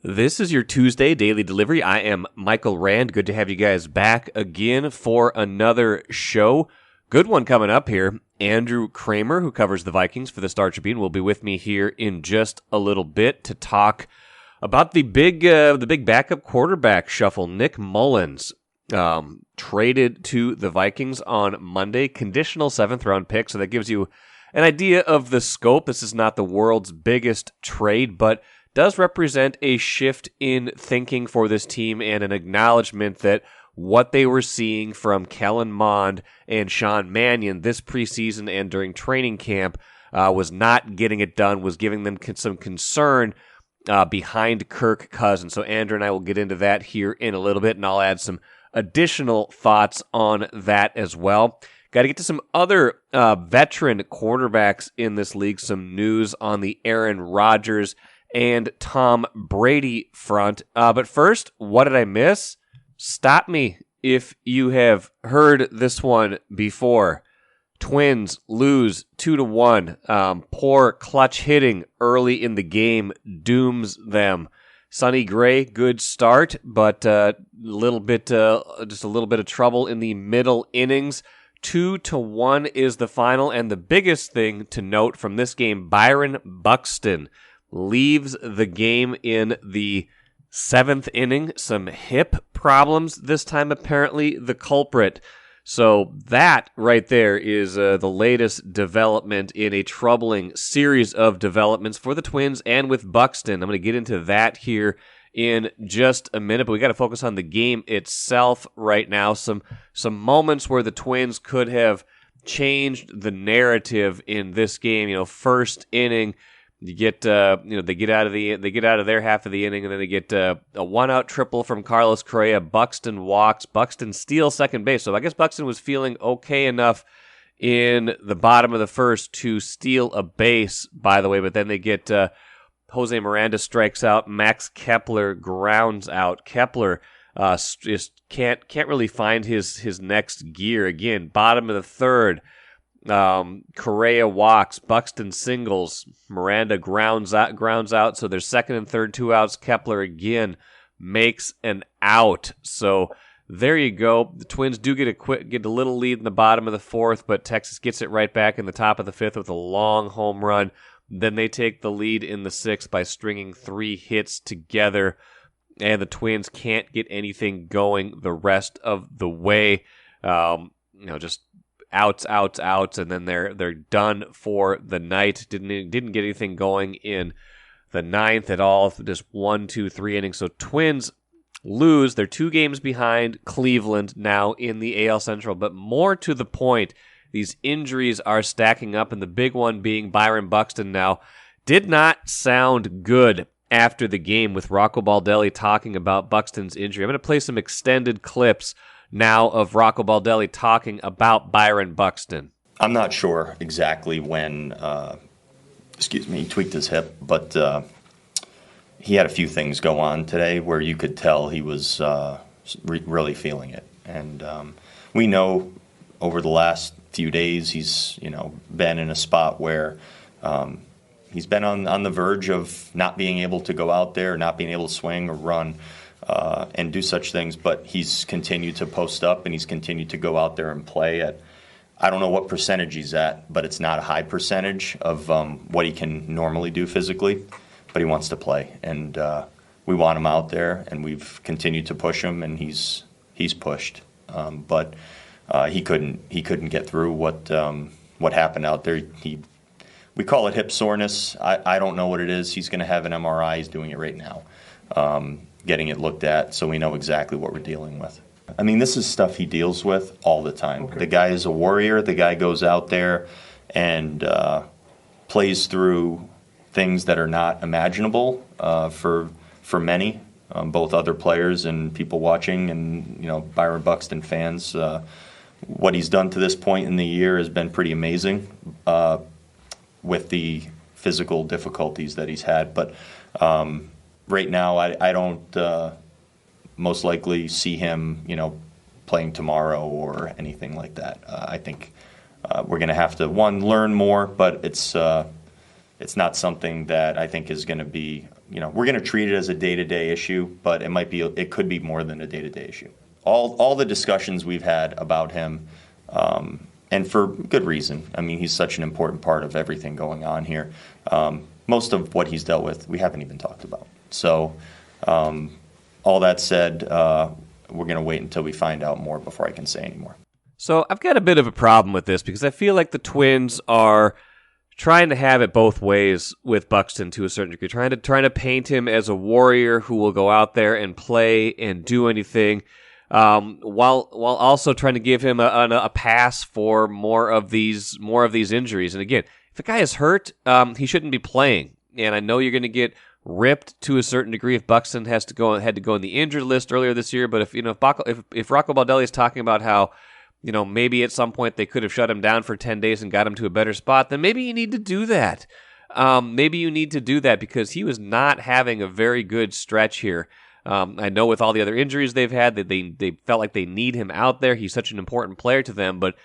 This is your Tuesday Daily Delivery. I am Michael Rand. Good to have you guys back again for another show. Good one coming up here. Andrew Krammer, who covers the Vikings for the Star Tribune, will be with me here in just a little bit to talk about the big backup quarterback shuffle. Nick Mullens traded to the Vikings on Monday, conditional 7th-round pick, so that gives you an idea of the scope. This is not the world's biggest trade, but does represent a shift in thinking for this team and an acknowledgement that what they were seeing from Kellen Mond and Sean Mannion this preseason and during training camp was not getting it done, was giving them some concern behind Kirk Cousins. So Andrew and I will get into that here in a little bit, and I'll add some additional thoughts on that as well. Got to get to some other veteran quarterbacks in this league, some news on the Aaron Rodgers and Tom Brady front. But first, what did I miss? Stop me if you have heard this one before. Twins lose 2-1. Poor clutch hitting early in the game dooms them. Sonny Gray, good start, but just a little bit of trouble in the middle innings. 2-1 is the final, and the biggest thing to note from this game, Byron Buxton leaves the game in the 7th inning. Some hip problems this time, apparently the culprit. So that right there is the latest development in a troubling series of developments for the Twins and with Buxton. I'm going to get into that here in just a minute, but we got to focus on the game itself right now. Some moments where the Twins could have changed the narrative in this game. First inning, you get they get out of their half of the inning, and then they get a 1-out triple from Carlos Correa. Buxton walks. Buxton steals second base. So I guess Buxton was feeling okay enough in the bottom of the first to steal a base, by the way. But then they get Jose Miranda strikes out. Max Kepler grounds out. Kepler just can't really find his next gear. Again, bottom of the third. Correa walks, Buxton singles, Miranda grounds out, so there's second and third, 2 outs. Kepler again makes an out. So there you go. The Twins do get a little lead in the bottom of the 4th, but Texas gets it right back in the top of the 5th with a long home run. Then they take the lead in the 6th by stringing 3 hits together, and the Twins can't get anything going the rest of the way. Just outs, and then they're done for the night. Didn't get anything going in the 9th at all. Just 1, 2, 3 innings. So Twins lose. They're 2 games behind Cleveland now in the AL Central. But more to the point, these injuries are stacking up, and the big one being Byron Buxton now did not sound good after the game with Rocco Baldelli talking about Buxton's injury. I'm going to play some extended clips now of Rocco Baldelli talking about Byron Buxton. I'm not sure exactly when, he tweaked his hip, but he had a few things go on today where you could tell he was really feeling it. And we know over the last few days he's, been in a spot where he's been on the verge of not being able to go out there, not being able to swing or run. And do such things, but he's continued to post up and he's continued to go out there and play at, I don't know what percentage he's at, but it's not a high percentage of what he can normally do physically, but he wants to play. And we want him out there, and we've continued to push him, and he's pushed. But he couldn't get through what happened out there. We call it hip soreness. I don't know what it is. He's going to have an MRI. He's doing it right now. Getting it looked at so we know exactly what we're dealing with. I mean, this is stuff he deals with all the time. Okay. The guy is a warrior. The guy goes out there and plays through things that are not imaginable for many, both other players and people watching and, Byron Buxton fans. What he's done to this point in the year has been pretty amazing with the physical difficulties that he's had. But right now, I don't most likely see him, playing tomorrow or anything like that. I think we're going to have to, learn more, but it's not something that I think is going to be we're going to treat it as a day-to-day issue, but it could be more than a day-to-day issue. All the discussions we've had about him, and for good reason. I mean, he's such an important part of everything going on here. Most of what he's dealt with, we haven't even talked about. So, all that said, we're going to wait until we find out more before I can say any more. So I've got a bit of a problem with this because I feel like the Twins are trying to have it both ways with Buxton to a certain degree, trying to paint him as a warrior who will go out there and play and do anything, while also trying to give him a pass for more of these injuries. And again, if a guy is hurt, he shouldn't be playing. And I know you're going to get ripped to a certain degree if Buxton had to go on the injured list earlier this year. But if Rocco Baldelli is talking about how maybe at some point they could have shut him down for 10 days and got him to a better spot, then maybe you need to do that. Maybe you need to do that because he was not having a very good stretch here. I know with all the other injuries they've had that they felt like they need him out there. He's such an important player to them. But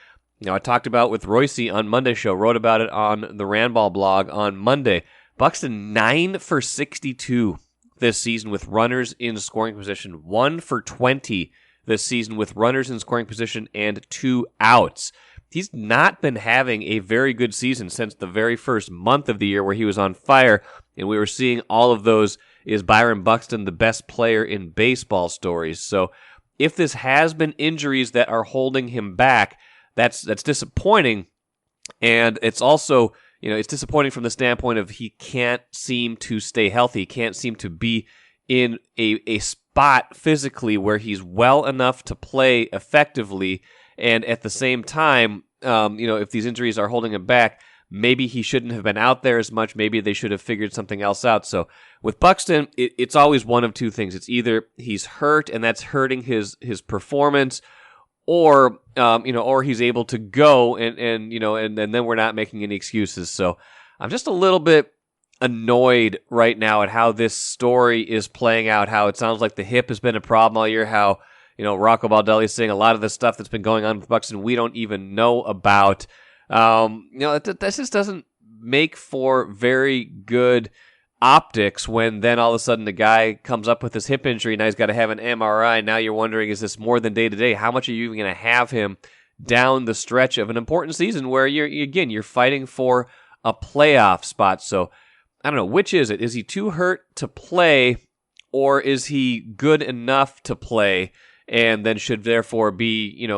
I talked about with Royce on Monday's show, wrote about it on the Randball blog on Monday. Buxton 9 for 62 this season with runners in scoring position, 1 for 20 this season with runners in scoring position and 2 outs. He's not been having a very good season since the very first month of the year where he was on fire, and we were seeing all of those is Byron Buxton the best player in baseball stories. So if this has been injuries that are holding him back, that's disappointing, and it's also it's disappointing from the standpoint of he can't seem to stay healthy, can't seem to be in a spot physically where he's well enough to play effectively, and at the same time, if these injuries are holding him back, maybe he shouldn't have been out there as much. Maybe they should have figured something else out. So with Buxton, it's always one of two things. It's either he's hurt and that's hurting his performance, or he's able to go and then we're not making any excuses. So I'm just a little bit annoyed right now at how this story is playing out, how it sounds like the hip has been a problem all year, how Rocco Baldelli is saying a lot of the stuff that's been going on with Buxton we don't even know about. This just doesn't make for very good optics when then all of a sudden the guy comes up with this hip injury. Now he's got to have an MRI. Now you're wondering, is this more than day to day? How much are you even going to have him down the stretch of an important season where you're fighting for a playoff spot? So I don't know, which is it? Is he too hurt to play, or is he good enough to play and then should therefore be,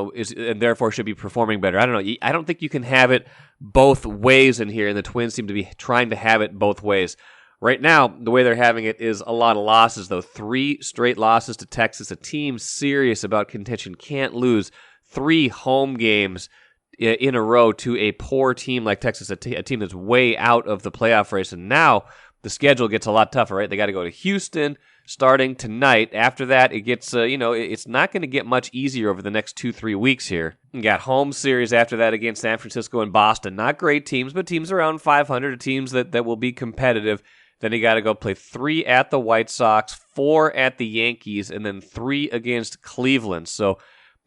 therefore should be performing better? I don't know. I don't think you can have it both ways in here, and the Twins seem to be trying to have it both ways. Right now, the way they're having it is a lot of losses, though. 3 straight losses to Texas, a team serious about contention, can't lose. 3 home games in a row to a poor team like Texas, a team that's way out of the playoff race. And now the schedule gets a lot tougher, right? They got to go to Houston starting tonight. After that, it gets, it's not going to get much easier over the next 2-3 weeks here. You got home series after that against San Francisco and Boston. Not great teams, but teams around 500, teams that will be competitive. Then you got to go play 3 at the White Sox, 4 at the Yankees, and then 3 against Cleveland. So,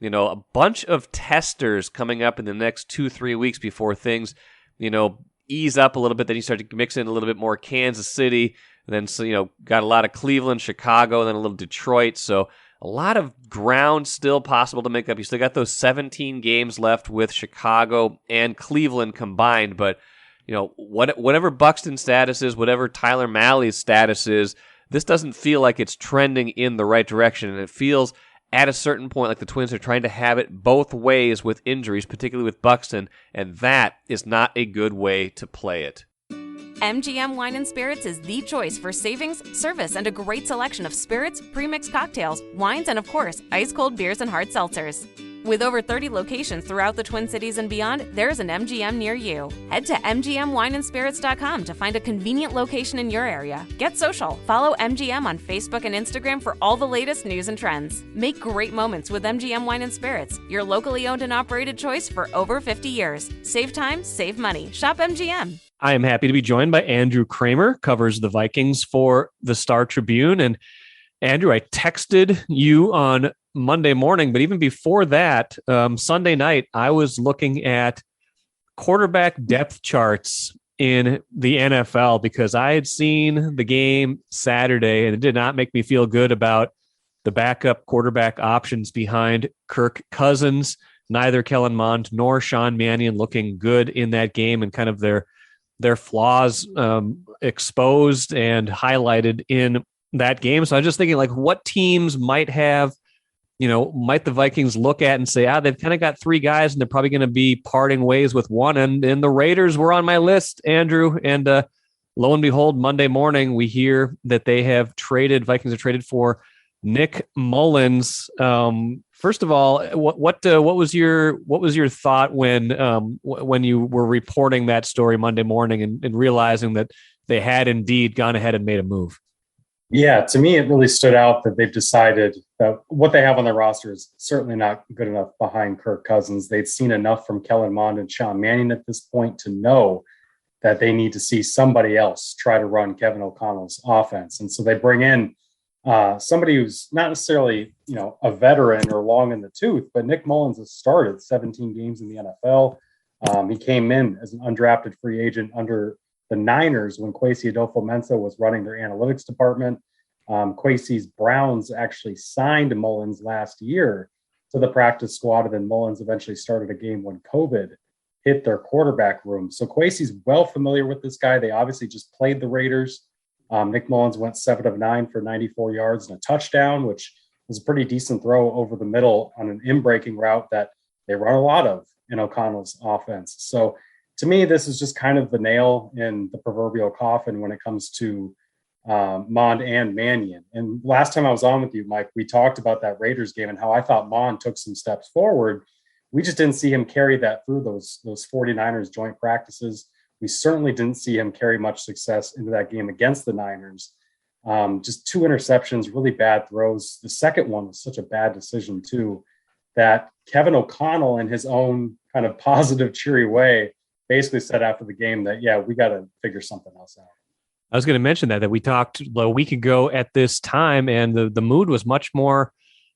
a bunch of testers coming up in the next 2-3 weeks before things, ease up a little bit. Then you start to mix in a little bit more Kansas City. And then, got a lot of Cleveland, Chicago, and then a little Detroit. So a lot of ground still possible to make up. You still got those 17 games left with Chicago and Cleveland combined, but whatever Buxton's status is, whatever Tyler Mahle's status is, this doesn't feel like it's trending in the right direction. And it feels at a certain point like the Twins are trying to have it both ways with injuries, particularly with Buxton, and that is not a good way to play it. MGM Wine and Spirits is the choice for savings, service, and a great selection of spirits, pre-mixed cocktails, wines, and of course, ice-cold beers and hard seltzers. With over 30 locations throughout the Twin Cities and beyond, there's an MGM near you. Head to MGMWineandSpirits.com to find a convenient location in your area. Get social. Follow MGM on Facebook and Instagram for all the latest news and trends. Make great moments with MGM Wine and Spirits, your locally owned and operated choice for over 50 years. Save time, save money. Shop MGM. I am happy to be joined by Andrew Krammer, covers the Vikings for the Star Tribune. And Andrew, I texted you on Monday morning, but even before that, Sunday night, I was looking at quarterback depth charts in the NFL, because I had seen the game Saturday and it did not make me feel good about the backup quarterback options behind Kirk Cousins. Neither Kellen Mond nor Sean Mannion looking good in that game, and kind of their flaws exposed and highlighted in that game. So I was just thinking, like, what teams might have, might the Vikings look at and say, they've kind of got three guys and they're probably going to be parting ways with one. And the Raiders were on my list, Andrew. And lo and behold, Monday morning, we hear that Vikings have traded for Nick Mullens. First of all, what was your thought when you were reporting that story Monday morning and realizing that they had indeed gone ahead and made a move? Yeah, to me, it really stood out that they've decided that what they have on their roster is certainly not good enough behind Kirk Cousins. They'd seen enough from Kellen Mond and Sean Mannion at this point to know that they need to see somebody else try to run Kevin O'Connell's offense. And so they bring in somebody who's not necessarily, a veteran or long in the tooth, but Nick Mullens has started 17 games in the NFL. He came in as an undrafted free agent under the Niners when Kwesi Adolfo-Mensah was running their analytics department. Kwesi's Browns actually signed Mullens last year to the practice squad, and then Mullens eventually started a game when COVID hit their quarterback room. So Kwesi's well familiar with this guy. They obviously just played the Raiders. Nick Mullens went 7 of 9 for 94 yards and a touchdown, which was a pretty decent throw over the middle on an in-breaking route that they run a lot of in O'Connell's offense. So to me, this is just kind of the nail in the proverbial coffin when it comes to Mond and Mannion. And last time I was on with you, Mike, we talked about that Raiders game and how I thought Mond took some steps forward. We just didn't see him carry that through those 49ers joint practices. We certainly didn't see him carry much success into that game against the Niners. Just 2 interceptions, really bad throws. The second one was such a bad decision, too, that Kevin O'Connell, in his own kind of positive, cheery way, basically said after the game that, we got to figure something else out. I was going to mention that we talked a week ago at this time, and the mood was much more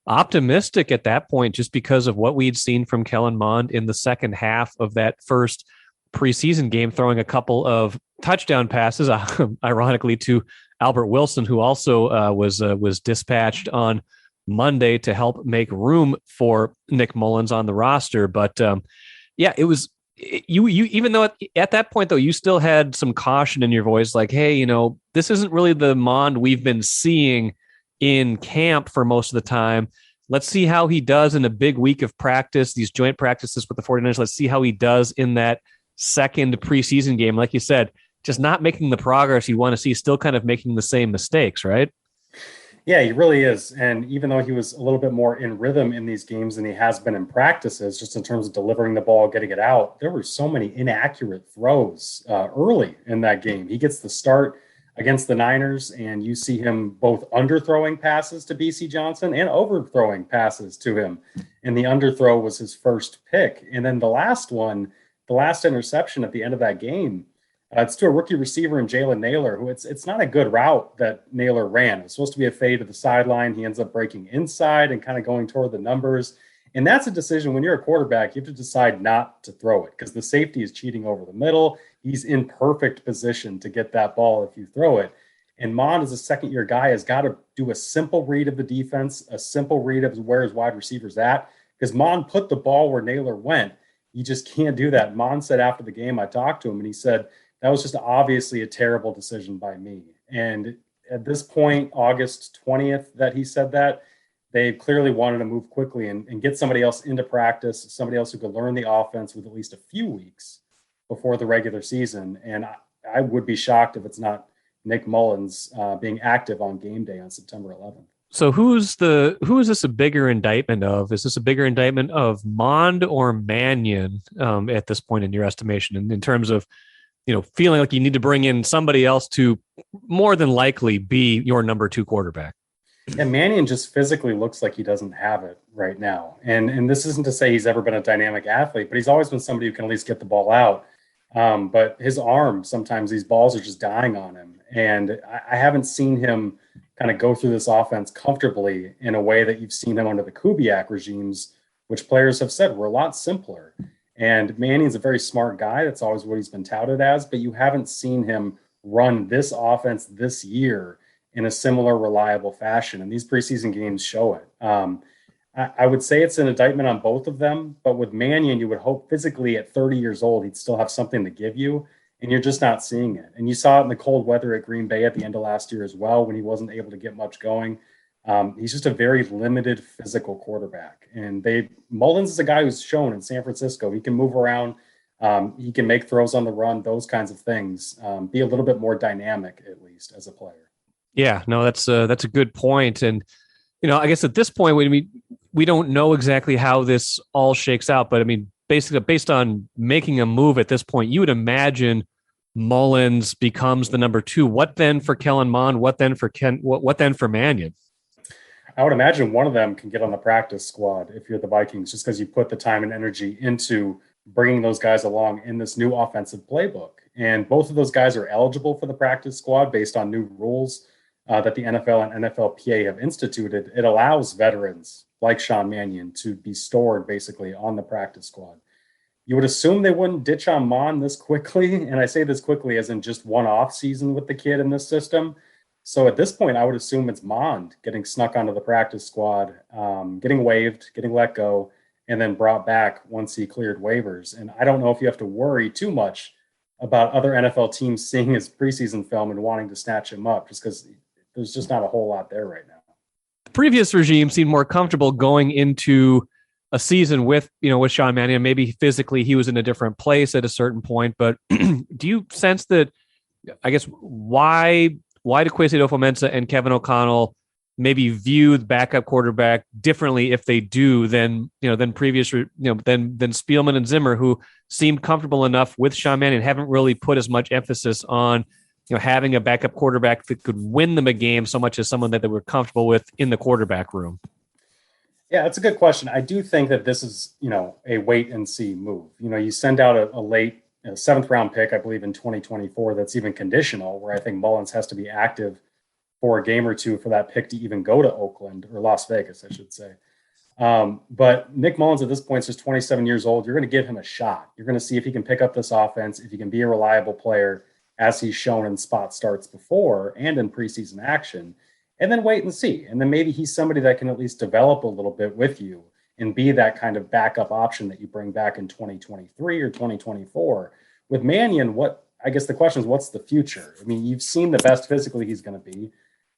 optimistic at that point just because of what we'd seen from Kellen Mond in the second half of that first preseason game, throwing a couple of touchdown passes, ironically, to Albert Wilson, who also was dispatched on Monday to help make room for Nick Mullens on the roster. But it was you even though at that point, though, you still had some caution in your voice, like, hey, this isn't really the Mond we've been seeing in camp for most of the time. Let's see how he does in a big week of practice, these joint practices with the 49ers. Let's see how he does in that second preseason game. Like you said, just not making the progress you want to see, still kind of making the same mistakes, right? Yeah, he really is. And even though he was a little bit more in rhythm in these games than he has been in practices, just in terms of delivering the ball, getting it out, there were so many inaccurate throws early in that game. He gets the start against the Niners, and you see him both underthrowing passes to BC Johnson and overthrowing passes to him. And the underthrow was his first pick. And then the last interception at the end of that game, it's to a rookie receiver in Jalen Naylor, who it's not a good route that Naylor ran. It was supposed to be a fade to the sideline. He ends up breaking inside and kind of going toward the numbers. And that's a decision when you're a quarterback, you have to decide not to throw it because the safety is cheating over the middle. He's in perfect position to get that ball if you throw it. And Mond, as a second-year guy, has got to do a simple read of the defense, a simple read of where his wide receiver's at, because Mond put the ball where Naylor went. You just can't do that. Mond said after the game, I talked to him, and he said, that was just obviously a terrible decision by me. And at this point, August 20th that he said that, they clearly wanted to move quickly and get somebody else into practice, somebody else who could learn the offense with at least a few weeks before the regular season. And I would be shocked if it's not Nick Mullens being active on game day on September 11th. So who is this a bigger indictment of? Is this a bigger indictment of Mond or Mannion at this point in your estimation, in terms of, feeling like you need to bring in somebody else to more than likely be your number 2 quarterback? And Mannion just physically looks like he doesn't have it right now. And this isn't to say he's ever been a dynamic athlete, but he's always been somebody who can at least get the ball out. But his arm, sometimes these balls are just dying on him. And I haven't seen him kind of go through this offense comfortably in a way that you've seen him under the Kubiak regimes, which players have said were a lot simpler. And Mannion's a very smart guy. That's always what he's been touted as, but you haven't seen him run this offense this year in a similar reliable fashion. And these preseason games show it. I would say it's an indictment on both of them, but with Mannion, you would hope physically at 30 years old, he'd still have something to give you, and you're just not seeing it. And you saw it in the cold weather at Green Bay at the end of last year as well, when he wasn't able to get much going. He's just a very limited physical quarterback. And Mullens is a guy who's shown in San Francisco. He can move around. He can make throws on the run, those kinds of things, be a little bit more dynamic, at least as a player. Yeah, no, that's a good point. And, I guess at this point, we don't know exactly how this all shakes out, but I mean, basically based on making a move at this point, you would imagine Mullens becomes the number 2. What then for Kellen Mond? What then for what then for Mannion? I would imagine one of them can get on the practice squad if you're the Vikings, just because you put the time and energy into bringing those guys along in this new offensive playbook. And both of those guys are eligible for the practice squad based on new rules that the NFL and NFLPA have instituted. It allows veterans like Sean Mannion to be stored basically on the practice squad. You would assume they wouldn't ditch on Mond this quickly. And I say this quickly as in just one off season with the kid in this system. So at this point, I would assume it's Mond getting snuck onto the practice squad, getting waived, getting let go, and then brought back once he cleared waivers. And I don't know if you have to worry too much about other NFL teams seeing his preseason film and wanting to snatch him up, just because there's just not a whole lot there right now. The previous regime seemed more comfortable going into a season with Sean Mannion. Maybe physically he was in a different place at a certain point, but do you sense that, I guess, why do Kwesi Adofo-Mensah and Kevin O'Connell maybe view the backup quarterback differently if they do than previous, than Spielman and Zimmer, who seemed comfortable enough with Sean Mannion, haven't really put as much emphasis on having a backup quarterback that could win them a game so much as someone that they were comfortable with in the quarterback room? Yeah, that's a good question. I do think that this is, a wait and see move. You send out a late 7th round pick, I believe in 2024, that's even conditional, where I think Mullens has to be active for a game or two for that pick to even go to Oakland or Las Vegas, I should say. But Nick Mullens at this point is just 27 years old. You're going to give him a shot. You're going to see if he can pick up this offense, if he can be a reliable player, as he's shown in spot starts before and in preseason action, and then wait and see. And then maybe he's somebody that can at least develop a little bit with you and be that kind of backup option that you bring back in 2023 or 2024. With Mannion, I guess the question is, what's the future? I mean, you've seen the best physically he's going to be.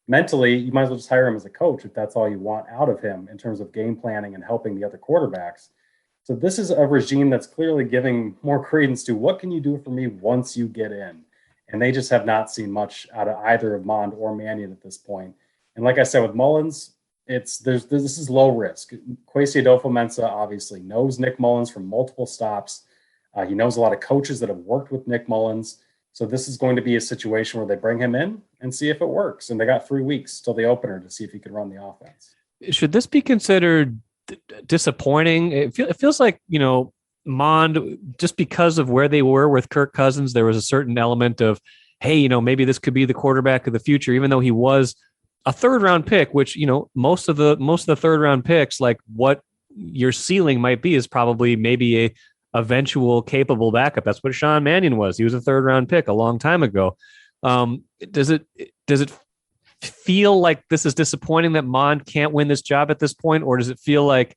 Mentally, you might as well just hire him as a coach if that's all you want out of him in terms of game planning and helping the other quarterbacks. So this is a regime that's clearly giving more credence to what can you do for me once you get in? And they just have not seen much out of either of Mond or Mannion at this point. And like I said, with Mullens, this is low risk. Kwesi Adofo-Mensah obviously knows Nick Mullens from multiple stops. He knows a lot of coaches that have worked with Nick Mullens. So this is going to be a situation where they bring him in and see if it works. And they got 3 weeks till the opener to see if he can run the offense. Should this be considered disappointing? It feels like, Mond, just because of where they were with Kirk Cousins, there was a certain element of, hey, maybe this could be the quarterback of the future, even though he was a 3rd round pick, which, most of the 3rd round picks, like what your ceiling might be is probably maybe a eventual capable backup. That's what Sean Mannion was. He was a 3rd round pick a long time ago. Does it feel like this is disappointing that Mond can't win this job at this point? Or does it feel like,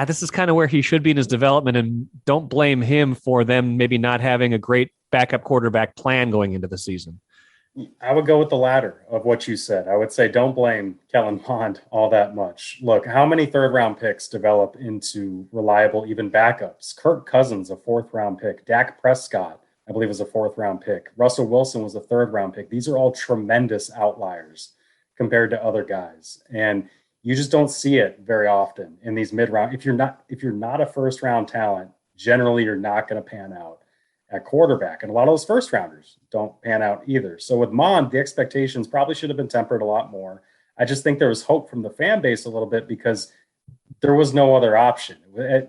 this is kind of where he should be in his development, and don't blame him for them maybe not having a great backup quarterback plan going into the season? I would go with the latter of what you said. I would say don't blame Kellen Mond all that much. Look, how many 3rd round picks develop into reliable, even backups? Kirk Cousins, a 4th round pick. Dak Prescott, I believe, was a 4th round pick. Russell Wilson was a 3rd round pick. These are all tremendous outliers compared to other guys. And you just don't see it very often in these mid-round. If you're not a 1st round talent, generally you're not going to pan out at quarterback. And a lot of those 1st rounders don't pan out either. So with Mond, the expectations probably should have been tempered a lot more. I just think there was hope from the fan base a little bit because there was no other option.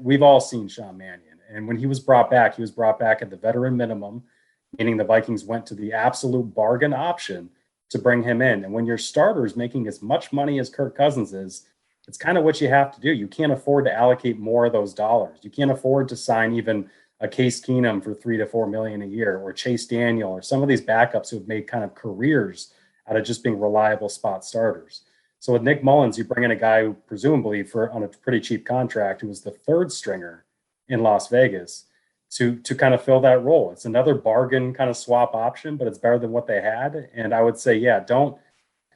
We've all seen Sean Mannion. And when he was brought back at the veteran minimum, meaning the Vikings went to the absolute bargain option to bring him in. And when your starter is making as much money as Kirk Cousins is, it's kind of what you have to do. You can't afford to allocate more of those dollars. You can't afford to sign even a Case Keenum for $3 to $4 million a year, or Chase Daniel, or some of these backups who have made kind of careers out of just being reliable spot starters. So with Nick Mullens, you bring in a guy who presumably on a pretty cheap contract, who was the third stringer in Las Vegas to kind of fill that role. It's another bargain kind of swap option, but it's better than what they had. And I would say,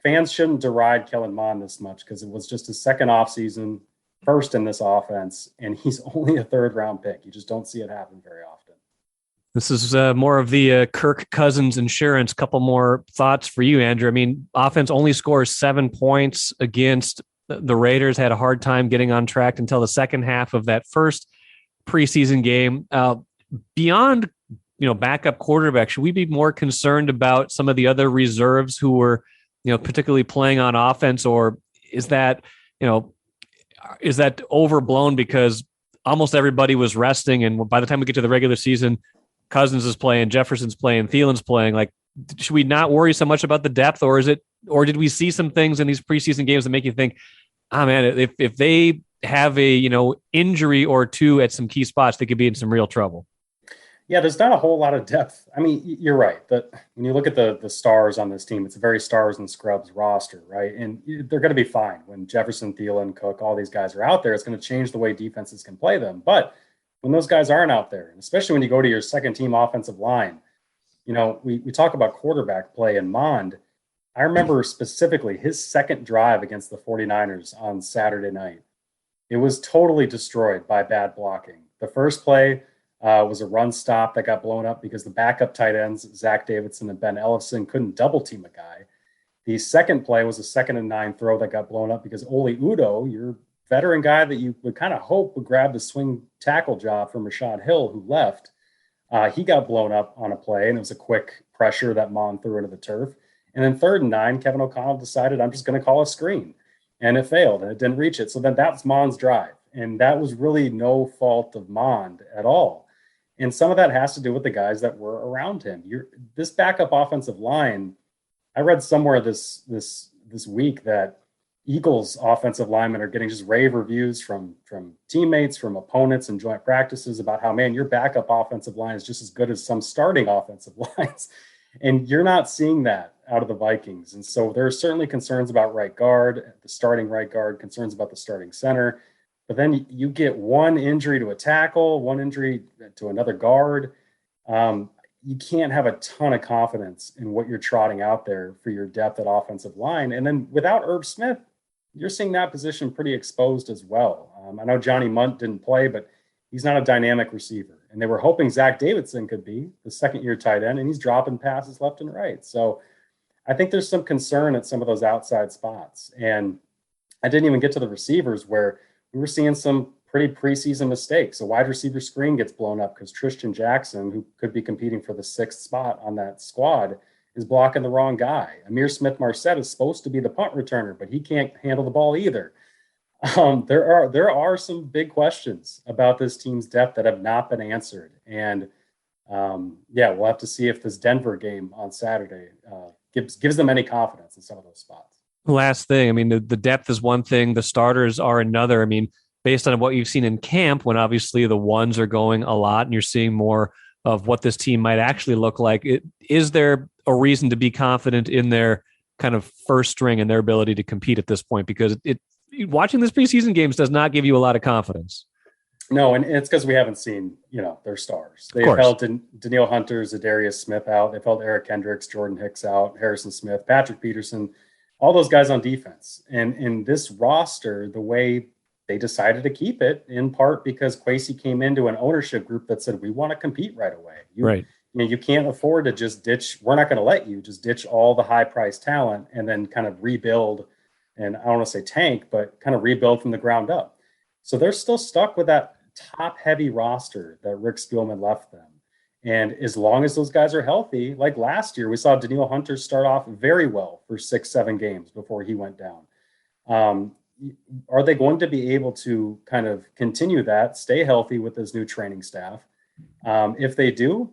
fans shouldn't deride Kellen Mond this much, because it was just his second offseason, first in this offense, and he's only a third-round pick. You just don't see it happen very often. This is more of the Kirk Cousins insurance. Couple more thoughts for you, Andrew. I mean, offense only scores 7 points against the Raiders. Had a hard time getting on track until the second half of that first preseason game. Beyond, backup quarterback, should we be more concerned about some of the other reserves who were, particularly playing on offense, or is that overblown because almost everybody was resting, and by the time we get to the regular season, Cousins is playing, Jefferson's playing, Thielen's playing? Like, should we not worry so much about the depth, or did we see some things in these preseason games that make you think, man, if they have a injury or two at some key spots, they could be in some real trouble? Yeah, there's not a whole lot of depth. I mean, you're right that when you look at the stars on this team, it's a very stars and scrubs roster, right? And they're going to be fine when Jefferson, Thielen, Cook, all these guys are out there. It's going to change the way defenses can play them. But when those guys aren't out there, and especially when you go to your second team offensive line, we talk about quarterback play and Mond. I remember specifically his second drive against the 49ers on Saturday night. It was totally destroyed by bad blocking. The first play was a run stop that got blown up because the backup tight ends, Zach Davidson and Ben Ellison, couldn't double team a guy. The second play was a 2nd and 9 throw that got blown up because Oli Udoh, your veteran guy that you would kind of hope would grab the swing tackle job from Rashad Hill, who left, he got blown up on a play, and it was a quick pressure that Mond threw into the turf. And then 3rd and 9, Kevin O'Connell decided, I'm just going to call a screen. And it failed, and it didn't reach it. So then that was Mond's drive. And that was really no fault of Mond at all. And some of that has to do with the guys that were around him. This backup offensive line, I read somewhere this week that Eagles offensive linemen are getting just rave reviews from teammates, from opponents and joint practices about how, man, your backup offensive line is just as good as some starting offensive lines. And you're not seeing that out of the Vikings. And so there are certainly concerns about right guard, the starting right guard, concerns about the starting center. But then you get one injury to a tackle, one injury to another guard. You can't have a ton of confidence in what you're trotting out there for your depth at offensive line. And then without Irv Smith, you're seeing that position pretty exposed as well. I know Johnny Munt didn't play, but he's not a dynamic receiver. And they were hoping Zach Davidson could be the second-year tight end, and he's dropping passes left and right. So I think there's some concern at some of those outside spots. And I didn't even get to the receivers, where we were seeing some pretty preseason mistakes. A wide receiver screen gets blown up because Tristan Jackson, who could be competing for the 6th spot on that squad, is blocking the wrong guy. Amir Smith-Marset is supposed to be the punt returner, but he can't handle the ball either. There are some big questions about this team's depth that have not been answered. And we'll have to see if this Denver game on Saturday gives them any confidence in some of those spots. Last thing, I mean, the depth is one thing. The starters are another. I mean, based on what you've seen in camp, when obviously the ones are going a lot and you're seeing more of what this team might actually look like, is there a reason to be confident in their kind of first string and their ability to compete at this point? Because watching this preseason games does not give you a lot of confidence. No, and it's because we haven't seen, their stars. They've held Danielle Hunter, Zadarius Smith out. They've held Eric Kendricks, Jordan Hicks out, Harrison Smith, Patrick Peterson, all those guys on defense. And in this roster, the way they decided to keep it, in part because Kwesi came into an ownership group that said, we want to compete right away. You can't afford to just ditch. We're not going to let you just ditch all the high priced talent and then kind of rebuild. And I don't want to say tank, but kind of rebuild from the ground up. So they're still stuck with that top heavy roster that Rick Spielman left them. And as long as those guys are healthy, like last year, we saw Danielle Hunter start off very well for 6-7 games before he went down. Are they going to be able to kind of continue that, stay healthy with this new training staff? If they do,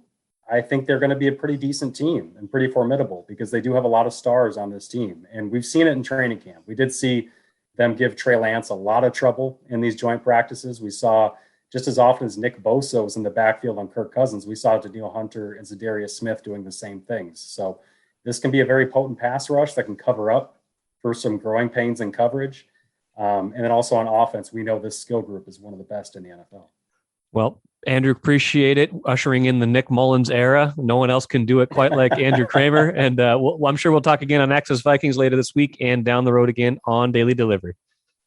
I think they're going to be a pretty decent team and pretty formidable, because they do have a lot of stars on this team. And we've seen it in training camp. We did see them give Trey Lance a lot of trouble in these joint practices. We saw just as often as Nick Bosa was in the backfield on Kirk Cousins, we saw Danielle Hunter and Zadarius Smith doing the same things. So this can be a very potent pass rush that can cover up for some growing pains in coverage. And then also on offense, we know this skill group is one of the best in the NFL. Well, Andrew, appreciate it. Ushering in the Nick Mullens era. No one else can do it quite like Andrew Krammer. And I'm sure we'll talk again on Access Vikings later this week and down the road again on Daily Delivery.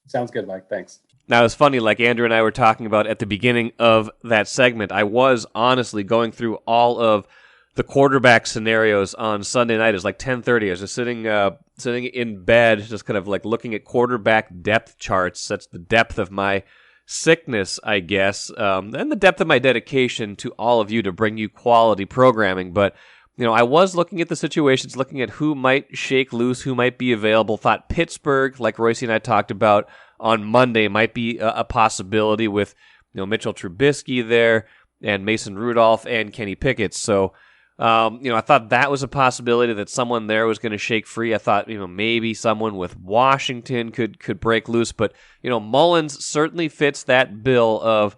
Sounds good, Mike. Thanks. Now, it's funny, like Andrew and I were talking about at the beginning of that segment, I was honestly going through all of the quarterback scenarios on Sunday night. It was like 10:30. I was just sitting in bed, just kind of like looking at quarterback depth charts. That's the depth of my sickness, I guess, and the depth of my dedication to all of you to bring you quality programming. But, I was looking at the situations, looking at who might shake loose, who might be available. Thought Pittsburgh, like Royce and I talked about on Monday, might be a possibility with, Mitchell Trubisky there and Mason Rudolph and Kenny Pickett. So, I thought that was a possibility that someone there was going to shake free. I thought, maybe someone with Washington could break loose. But, Mullens certainly fits that bill of,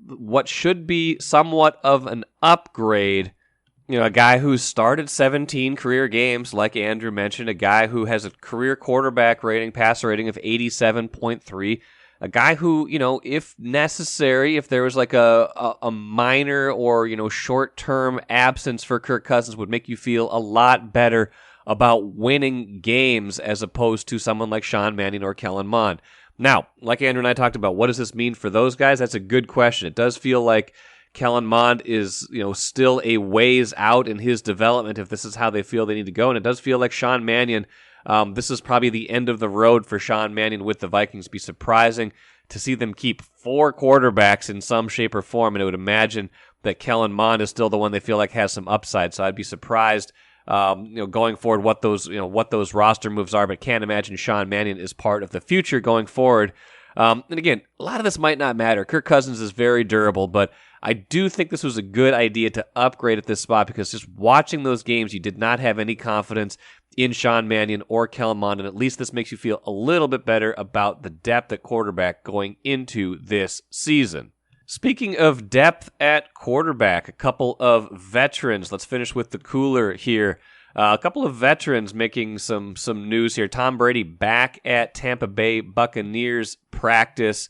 what should be somewhat of an upgrade. A guy who's started 17 career games, like Andrew mentioned, a guy who has a career quarterback rating, passer rating of 87.3, a guy who, if necessary, if there was like a minor or, short-term absence for Kirk Cousins, would make you feel a lot better about winning games as opposed to someone like Sean Mannion or Kellen Mond. Now, like Andrew and I talked about, what does this mean for those guys? That's a good question. It does feel like Kellen Mond is, still a ways out in his development if this is how they feel they need to go. And it does feel like Sean Mannion, this is probably the end of the road for Sean Mannion with the Vikings. Be surprising to see them keep 4 quarterbacks in some shape or form. And I would imagine that Kellen Mond is still the one they feel like has some upside. So I'd be surprised, going forward what those roster moves are, but can't imagine Sean Mannion is part of the future going forward. And again, a lot of this might not matter. Kirk Cousins is very durable, but I do think this was a good idea to upgrade at this spot because just watching those games, you did not have any confidence in Sean Mannion or Kellen Mond, and at least this makes you feel a little bit better about the depth at quarterback going into this season. Speaking of depth at quarterback, a couple of veterans. Let's finish with the cooler here. A couple of veterans making some news here. Tom Brady back at Tampa Bay Buccaneers practice.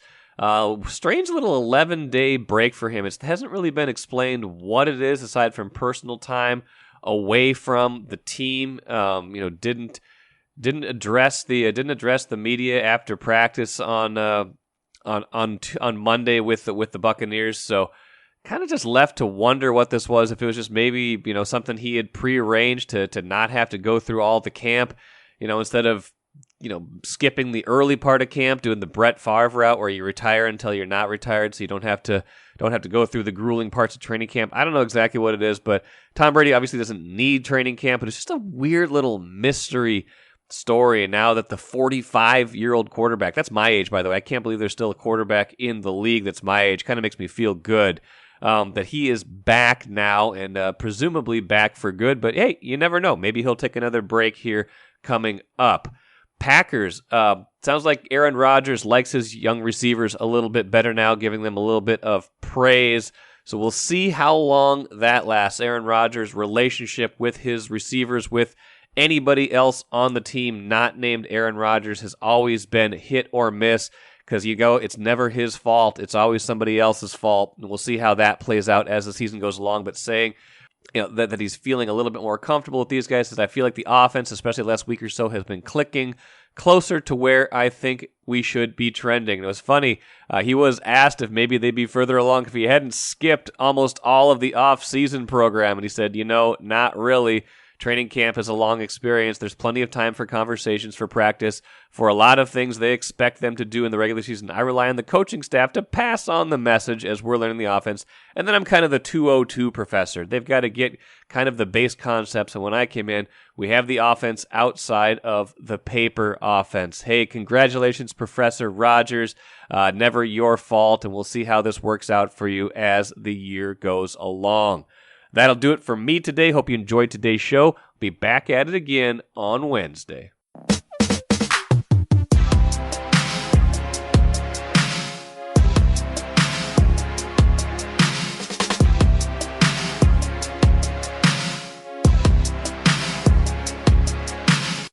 Strange little 11-day break for him. It hasn't really been explained what it is aside from personal time away from the team. Didn't address the media after practice on Monday with the Buccaneers. So kind of just left to wonder what this was. If it was just maybe something he had prearranged to not have to go through all the camp. Instead of skipping the early part of camp, doing the Brett Favre route where you retire until you're not retired, so you don't have to go through the grueling parts of training camp. I don't know exactly what it is, but Tom Brady obviously doesn't need training camp, but it's just a weird little mystery story. And now that the 45-year-old quarterback, that's my age, by the way, I can't believe there's still a quarterback in the league that's my age. Kind of makes me feel good that he is back now and presumably back for good. But hey, you never know. Maybe he'll take another break here coming up. Packers, sounds like Aaron Rodgers likes his young receivers a little bit better now, giving them a little bit of praise. So we'll see how long that lasts. Aaron Rodgers' relationship with his receivers, with anybody else on the team not named Aaron Rodgers, has always been hit or miss because it's never his fault. It's always somebody else's fault. And we'll see how that plays out as the season goes along. But saying that he's feeling a little bit more comfortable with these guys, because I feel like the offense, especially the last week or so, has been clicking closer to where I think we should be trending. And it was funny, he was asked if maybe they'd be further along if he hadn't skipped almost all of the off-season program, and he said, not really. Training camp is a long experience. There's plenty of time for conversations, for practice, for a lot of things they expect them to do in the regular season. I rely on the coaching staff to pass on the message as we're learning the offense. And then I'm kind of the 202 professor. They've got to get kind of the base concepts. And when I came in, we have the offense outside of the paper offense. Hey, congratulations, Professor Rodgers. Never your fault. And we'll see how this works out for you as the year goes along. That'll do it for me today. Hope you enjoyed today's show. Be back at it again on Wednesday.